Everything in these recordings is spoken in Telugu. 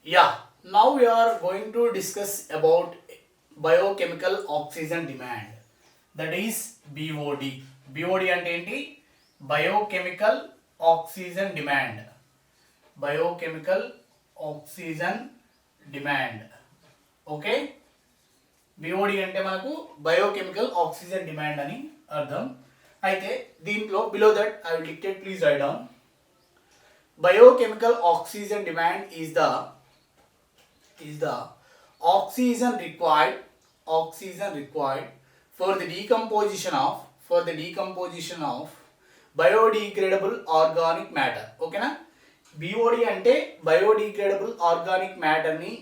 Yeah, now we are going to discuss about biochemical oxygen demand. That is BOD. BOD అంటే ఏంటి? Biochemical oxygen demand. Biochemical oxygen demand. Okay? BOD అంటే మనకు బయోకెమికల్ ఆక్సిజన్ డిమాండ్ అని అర్థం. అయితే దీంట్లో below that I will dictate, please write down. Biochemical oxygen demand is the oxygen required for the decomposition of biodegradable organic matter. ఓకేనా? BOD అంటే బయోడిగ్రేడబుల్ ఆర్గానిక్ మ్యాటర్ని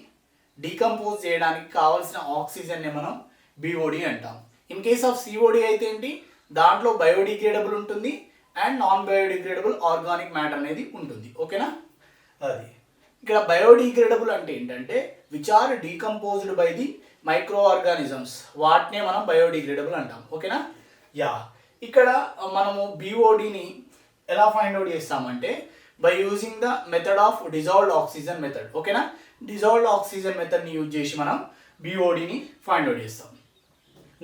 డీకంపోజ్ చేయడానికి కావాల్సిన ఆక్సిజన్ని మనం BOD అంటాం. ఇన్ కేస్ ఆఫ్ COD అయితే ఏంటి, దాంట్లో బయోడిగ్రేడబుల్ ఉంటుంది and non biodegradable organic matter అనేది ఉంటుంది. ఓకేనా? అది ఇక్కడ బయోడిగ్రేడబుల్ అంటే ఏంటంటే which are decomposed by the micro organisms, వాటినే మనం బయోడిగ్రేడబుల్ అంటాం. ఓకేనా? యా, ఇక్కడ మనము BODని ఎలా ఫైండ్ అవుట్ చేస్తామంటే by using the method of dissolved oxygen method. ఓకేనా? డిజాల్వ్డ్ ఆక్సిజన్ మెథడ్ని యూజ్ చేసి మనం BODని ఫైండ్ అవుట్ చేస్తాం.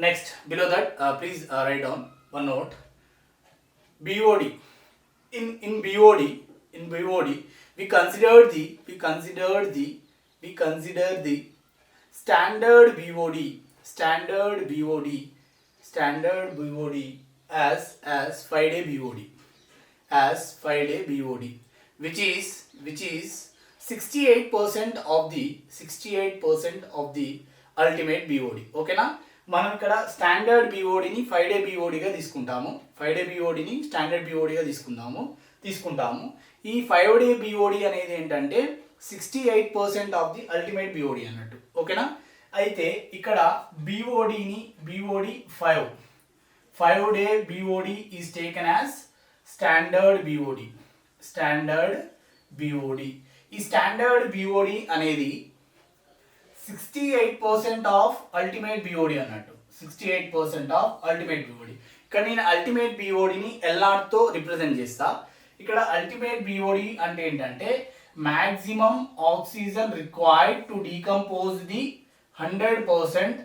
Next below that please write down one note. BOD in BOD we consider the standard BOD as 5-day BOD which is 68% of the ultimate BOD. ఓకేనా? మనం ఇక్కడ స్టాండర్డ్ BODని 5-day BODగా తీసుకుంటాము. 5-day BODని స్టాండర్డ్ BODగా తీసుకుంటాము. ఈ 5-day BOD అనేది ఏంటంటే 68% ఆఫ్ ది అల్టిమేట్ BOD అన్నట్టు. ఓకేనా? అయితే ఇక్కడ BOD 5-day BOD is taken as standard BOD. ఈ స్టాండర్డ్ BOD అనేది 68% ఆఫ్ అల్టిమేట్ BOD అన్నట్టు. 68% ఆఫ్ అల్టిమేట్ BOD. ఇక్కడ నేను అల్టిమేట్ BODని L0తో రిప్రజెంట్ చేస్తా. ఇక్కడ అల్టిమేట్ BOD అంటే ఏంటంటే maximum oxygen required to decompose the 100%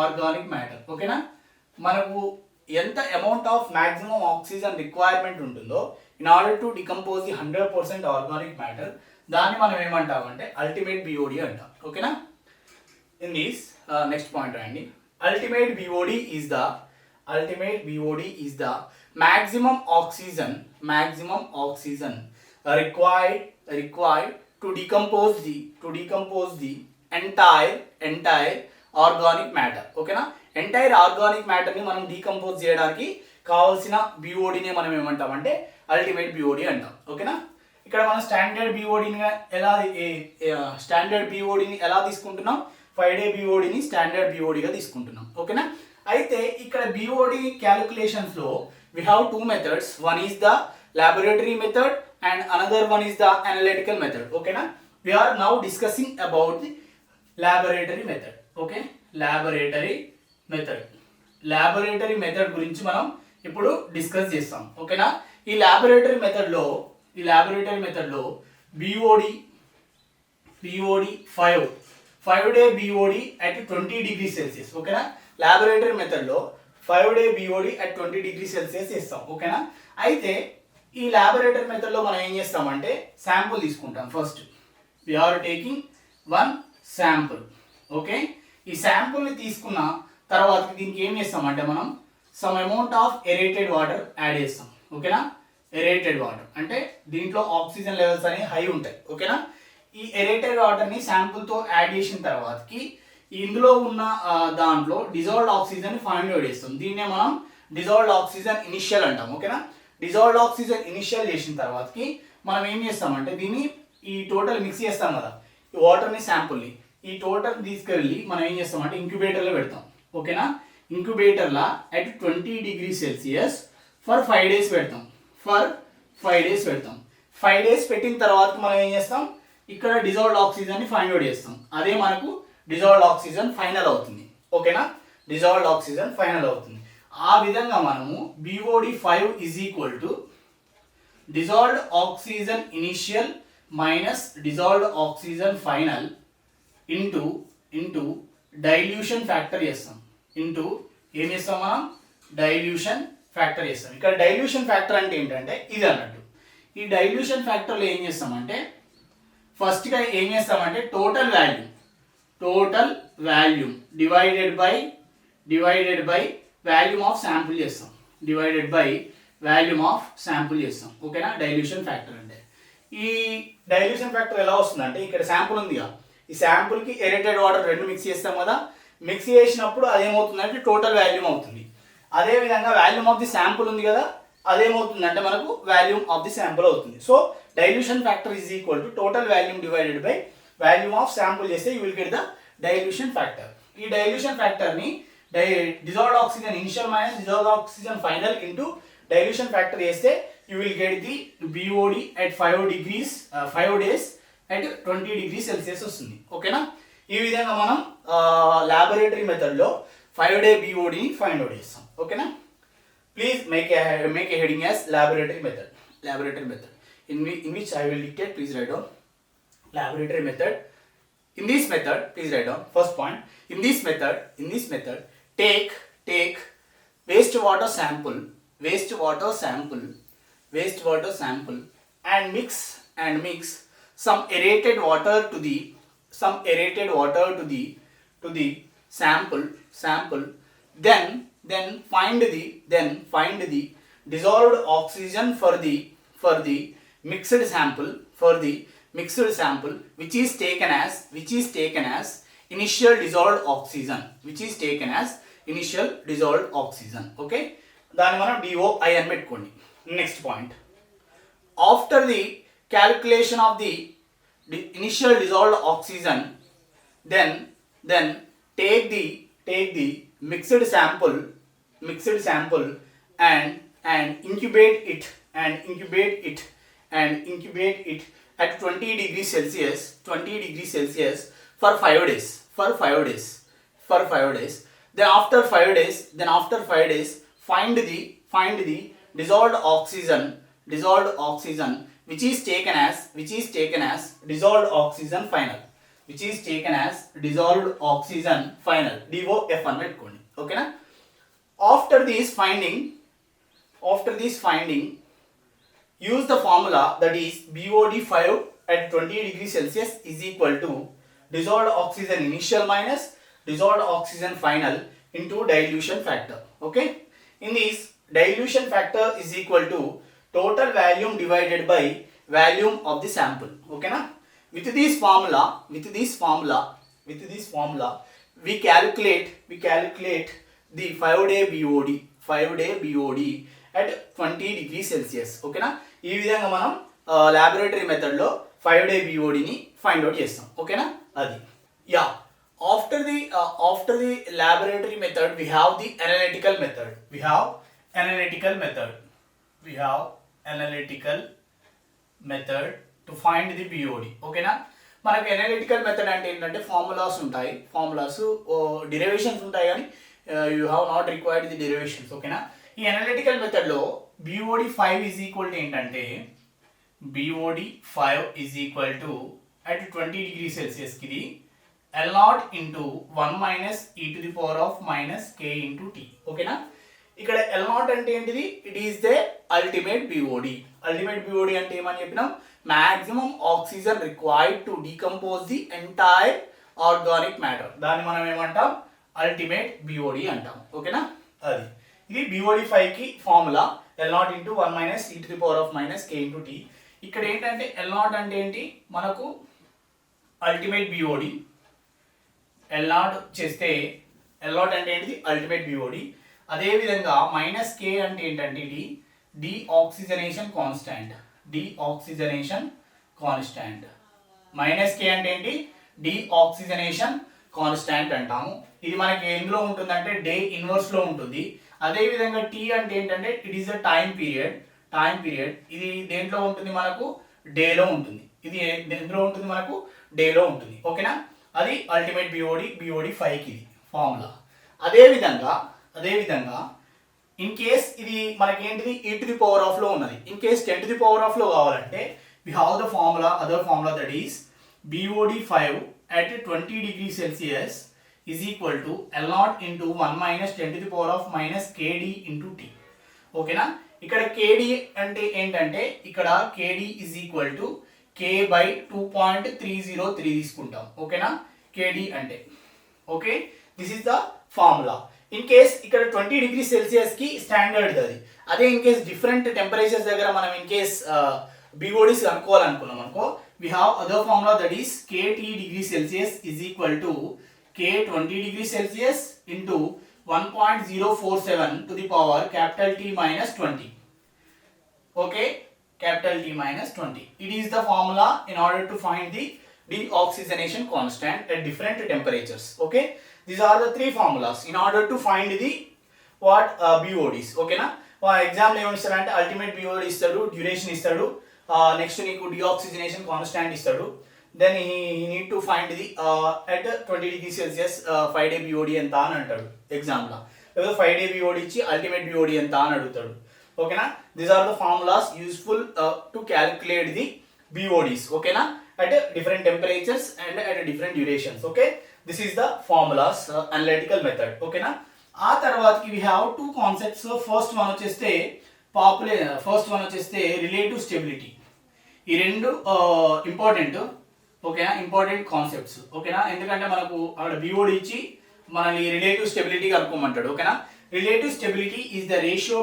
organic matter. ఓకేనా? మనకు ఎంత amount of maximum oxygen requirement ఉంటుందో in order to decompose the 100% organic matter, దాన్ని మనం ఏమంటామంటే అల్టిమేట్ BOD అంటాం. ఓకేనా? ఇన్ దిస్ నెక్స్ట్ పాయింట్ రాయండి. Ultimate BOD is the maximum oxygen required to decompose the entire organic matter. ఓకేనా? ఎంటైర్ ఆర్గానిక్ మ్యాటర్ని మనం డీకంపోజ్ చేయడానికి కావాల్సిన BODని మనం ఏమంటామంటే అల్టిమేట్ BOD అంటాం. ఓకేనా? ఇక్కడ మనం స్టాండర్డ్ BODని ఎలా తీసుకుంటున్నాం? 5-day BODని స్టాండర్డ్ BODగా తీసుకుంటున్నాం. ఓకేనా? అయితే ఇక్కడ BOD క్యాలిక్యులేషన్స్లో we have two methods. One is the laboratory method and another one is the analytical method. Okay na? We are now discussing about the laboratory method. Okay? Laboratory method గురించి మనం ఇప్పుడు డిస్కస్ చేస్తాం. ఓకేనా? ఈ లాబొరేటరీ మెథడ్లో BOD 5-day BOD at 20 degrees Celsius. ఓకేనా? లాబొరేటరీ మెథడ్లో 5-day BOD at 20 degrees Celsius ఇస్తాం. ఓకేనా? అయితే ఈ లాబొరేటరీ మెథడ్లో మనం ఏం చేస్తామంటే శాంపుల్ తీసుకుంటాం. First we are taking one sample. Okay? ఈ శాంపుల్ని తీసుకున్న తర్వాత దీనికి ఏం చేస్తామంటే మనం some amount of aerated water add చేస్తాం. ఓకేనా? ఎరేటెడ్ వాటర్ అంటే దీంట్లో ఆక్సిజన్ లెవెల్స్ అనేవి హై ఉంటాయి. ఓకేనా? ఈ ఎరేటెడ్ వాటర్ని శాంపుల్తో యాడ్ చేసిన తర్వాతకి ఇందులో ఉన్న దాంట్లో డిజాల్వ్డ్ ఆక్సిజన్ ఫైండ్ అవుట్ చేస్తాం. దీన్నే మనం డిజాల్వ్డ్ ఆక్సిజన్ ఇనిషియల్ అంటాం. ఓకేనా? డిజాల్వ్డ్ ఆక్సిజన్ ఇనిషియల్ చేసిన తర్వాతకి మనం ఏం చేస్తామంటే దీన్ని ఈ టోటల్ మిక్స్ చేస్తాం కదా, ఈ వాటర్ని శాంపుల్ని ఈ టోటల్ తీసుకెళ్ళి మనం ఏం చేస్తామంటే ఇంక్యుబేటర్లో పెడతాం. ఓకేనా? ఇంక్యుబేటర్లో at 20 degrees Celsius for 5 days పెడతాం. 5 days పెట్టిన తర్వాత మనం ఏం చేస్తాం, ఇక్కడ డిజాల్వ్డ్ ఆక్సిజన్ని ఫైండ్ అవుట్ చేస్తాం. అదే మనకు డిజాల్వ్డ్ ఆక్సిజన్ ఫైనల్ అవుతుంది. ఓకేనా? డిజాల్వ్డ్ ఆక్సిజన్ ఫైనల్ అవుతుంది. ఆ విధంగా మనము BOD 5 is equal to dissolved oxygen initial minus dissolved oxygen final into dilution factor చేస్తాం. ఇంటూ ఏం చేస్తాం మనం డైల్యూషన్ ఫ్యాక్టర్ చేస్తాం. ఇక్కడ డైల్యూషన్ ఫ్యాక్టర్ అంటే ఏంటంటే ఇది అన్నట్టు. ఈ డైల్యూషన్ ఫ్యాక్టర్లో ఏం చేస్తామంటే ఫస్ట్గా ఏం చేస్తామంటే total volume divided by volume of sample చేస్తాం. Divided by volume of sample చేస్తాం. ఓకేనా, డైల్యూషన్ ఫ్యాక్టర్ అంటే. ఈ డైల్యూషన్ ఫ్యాక్టర్ ఎలా వస్తుందంటే ఇక్కడ శాంపుల్ ఉందిగా, ఈ శాంపుల్కి ఎరేటెడ్ వాటర్ రెండు మిక్స్ చేస్తాం కదా, మిక్స్ చేసినప్పుడు అదేమవుతుందంటే టోటల్ వాల్యూమ్ అవుతుంది. అదేవిధంగా వాల్యూమ్ ఆఫ్ ది శాంపుల్ ఉంది కదా, అదేమవుతుందంటే మనకు వాల్యూమ్ ఆఫ్ ది శాంపుల్ అవుతుంది. So dilution factor is equal to total volume divided by volume of sample చేస్తే you will get the dilution factor. ఈ డైల్యూషన్ ఫ్యాక్టర్ని dissolved oxygen initial minus dissolved oxygen final into dilution factor చేస్తే you will get the BOD at 5 days at 20 degrees Celsius వస్తుంది. ఓకేనా, ఈ విధంగా మనం లాబొరేటరీ మెథడ్లో 5 day BOD ని ఫైండ్ అవుట్ చేస్తాం. ఓకేనా, please make a heading as laboratory method in which I will dictate. Please write down laboratory method. In this method, please write down first point. In this method take wastewater sample and mix some aerated water to the sample. Then find the dissolved oxygen for the mixed sample which is taken as initial dissolved oxygen. Okay, దాన్ని మనం DOI అని పెట్టుకోండి. Next point, after the calculation of the initial dissolved oxygen then take the mixed sample and incubate it at 20 degrees Celsius for 5 days. Then after 5 days find the dissolved oxygen which is taken as dissolved oxygen final, DOF అని పెట్టుకోండి. ఓకేనా, after this finding use the formula that is BOD5 at 20 degrees Celsius is equal to dissolved oxygen initial minus dissolved oxygen final into dilution factor. Okay, in this dilution factor is equal to total volume divided by volume of the sample. Okay na, with this formula we calculate the 5 day BOD at 20 degrees Celsius. Okay na, ఈ విధంగా మనం లాబొరేటరీ మెథడ్లో 5 day BOD ని ఫైండ్ అవుట్ చేస్తాం. ఓకేనా, అది yeah. After the laboratory method we have the analytical method to find the BOD. ఓకేనా, మనకి అనలిటికల్ మెథడ్ అంటే ఏంటంటే ఫార్ములాస్ ఉంటాయి, డెరివేషన్స్ ఉంటాయి, కానీ you have not required the derivations. ఓకేనా, ఈ అనలిటికల్ మెథడ్లో BOD5 ఈజ్ ఈక్వల్ టు ఏంటంటే BOD5 is equal to at 20 degrees Celsius కి L0 into 1 minus e to the power of minus k into t. ఓకేనా, ఇక్కడ L0 అంటే ఏంటిది, it is the ultimate BOD అంటే ఏమని చెప్పినాం, maximum oxygen required to decompose the entire organic matter. దాన్ని మనం ఏమంటాం, అల్టిమేట్ BOD అంటాం. ఓకేనా, అది ఇది BOD5 కి formula L0 into 1 minus e to the power of minus k into t. ఇక్కడ ఏంటంటే L0 అంటే ఏంటి, మనకు అల్టిమేట్ BOD. L0 చేస్తే L0 అంటే ఏంటిది, అల్టిమేట్ BOD. అదేవిధంగా మైనస్ కే అంటే ఏంటంటే ఇది డీఆక్సిజనేషన్ కాన్స్టాంట్. మైనస్ కే అంటే ఏంటి, డీఆక్సిజనేషన్ కాన్స్టాంట్ అంటాము. ఇది మనకి ఎందులో ఉంటుందంటే డే ఇన్వర్స్లో ఉంటుంది. అదేవిధంగా టీ అంటే ఏంటంటే it is the time period. ఇది దేంట్లో ఉంటుంది, మనకు డేలో ఉంటుంది. ఇది ఎందులో ఉంటుంది, మనకు డేలో ఉంటుంది. ఓకేనా, అది అల్టిమేట్ BOD 5కి ఇది ఫార్ములా. అదేవిధంగా ఇన్ కేస్ ఇది మనకేంటిది e to the power of లో ఉన్నది. In case 10 to the power of లో కావాలంటే we have the formula, other formula, that is BOD5 at 20 degrees Celsius is equal to L0 into 1 minus 10 to the power of minus KD into T. ఓకేనా, ఇక్కడ KD అంటే ఏంటంటే ఇక్కడ KD is equal to K by 2.303 తీసుకుంటాం. ఓకేనా, KD అంటే okay, this is the formula. In case ఇక్కడ 20 డిగ్రీ సెల్సియస్ కి స్టాండర్డ్ అది. అదే ఇన్ కేస్ డిఫరెంట్ టెంపరేచర్స్ దగ్గర మనం ఇన్ కేస్ BODs అనుకోవాలనుకున్నాం అనుకో, we have other formula, that is KT degree Celsius is equal to K 20 degree Celsius into 1.047 to the power capital T minus 20. Okay, capital T minus 20. It is the formula in order to find the deoxygenation constant at different temperatures. Okay, these are the three formulas in order to find the BODs. Okay na, exam ఏమో ఇస్తారంటే అల్టిమేట్ BOD ఇస్తాడు, డ్యూరేషన్ ఇస్తాడు, నెక్స్ట్ నీకు డిఆక్సిజనేషన్ కాన్స్టాంట్ ఇస్తాడు. Then he need to find the at 20 degree Celsius 5 day BOD ఎంత అని అంటాడు ఎగ్జామ్లో, లేదా 5 డే BOD ఇచ్చి అల్టిమేట్ BOD ఎంత అని అడుగుతాడు. ఓకేనా, these are the formulas useful to calculate the BODs. ఓకేనా, at different temperatures and at different durations. Okay, this is the formulas analytical method. ఓకేనా, ఆ తర్వాతకి we have two concepts. First one వచ్చేస్తే రిలేటివ్ స్టెబిలిటీ. ఈ రెండు ఇంపార్టెంట్. ఓకేనా, ఇంపార్టెంట్ కాన్సెప్ట్స్. ఓకేనా, ఎందుకంటే మనకు అక్కడ BOD ఇచ్చి మనల్ని రిలేటివ్ స్టెబిలిటీ కనుక్కోమంటాడు. ఓకేనా, relative stability is the ratio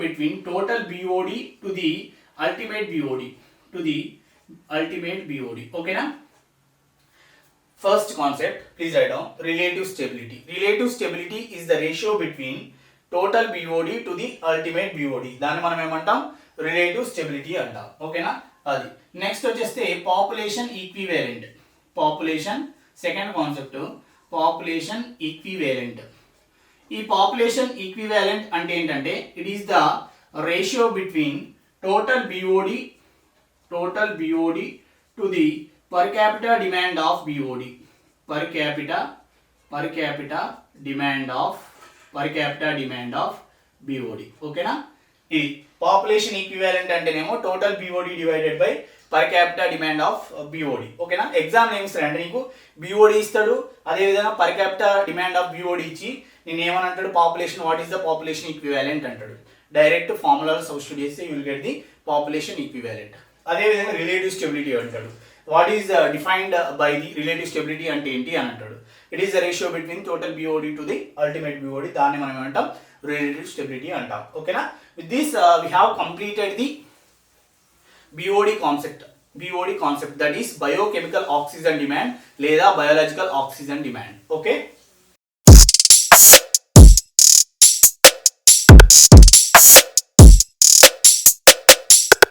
between total BOD to the ultimate BOD. ఓకేనా, first concept please write down. Relative stability is the ratio between total BOD to the ultimate BOD. దాన్ని మనం ఏమంటాం, రిలేటివ్ స్టెబిలిటీ అంటాం. ఓకేనా, అది. నెక్స్ట్ వచ్చేస్తే population equivalent. Second concept population equivalent. ఈ పాపులేషన్ ఈక్వివాలెంట్ అంటే ఏంటంటే it is the ratio between total BOD to the per capita demand of BOD. Per capita demand of BOD. ఓకేనా, ఇది పాపులేషన్ ఈక్వివాలెంట్ అంటేనేమో total BOD divided by per capita demand of BOD. ఓకేనా, ఎగ్జామ్ ఏమి ఇస్తాడు అంటే నీకు BOD ఇస్తాడు, అదేవిధంగా per capita demand of BOD ఇచ్చి నేను ఏమని అంటాడు, population, what is the population equivalent అంటాడు. డైరెక్ట్ ఫార్ములా సబ్స్టిట్యూట్ చేస్తే you will get the population equivalent. అదేవిధంగా రిలేటివ్ స్టెబిలిటీ అంటాడు. What is defined by the relative stability అంటే ఏంటి అని అంటాడు. It is the ratio between total BOD to the ultimate BOD. దాన్ని మనం ఏమంటాం, రిలేటివ్ స్టెబిలిటీ అంటాం. ఓకేనా, with this we have completed the BOD concept, that is biochemical oxygen demand లేదా బయోలాజికల్ ఆక్సిజన్ డిమాండ్. ఓకే.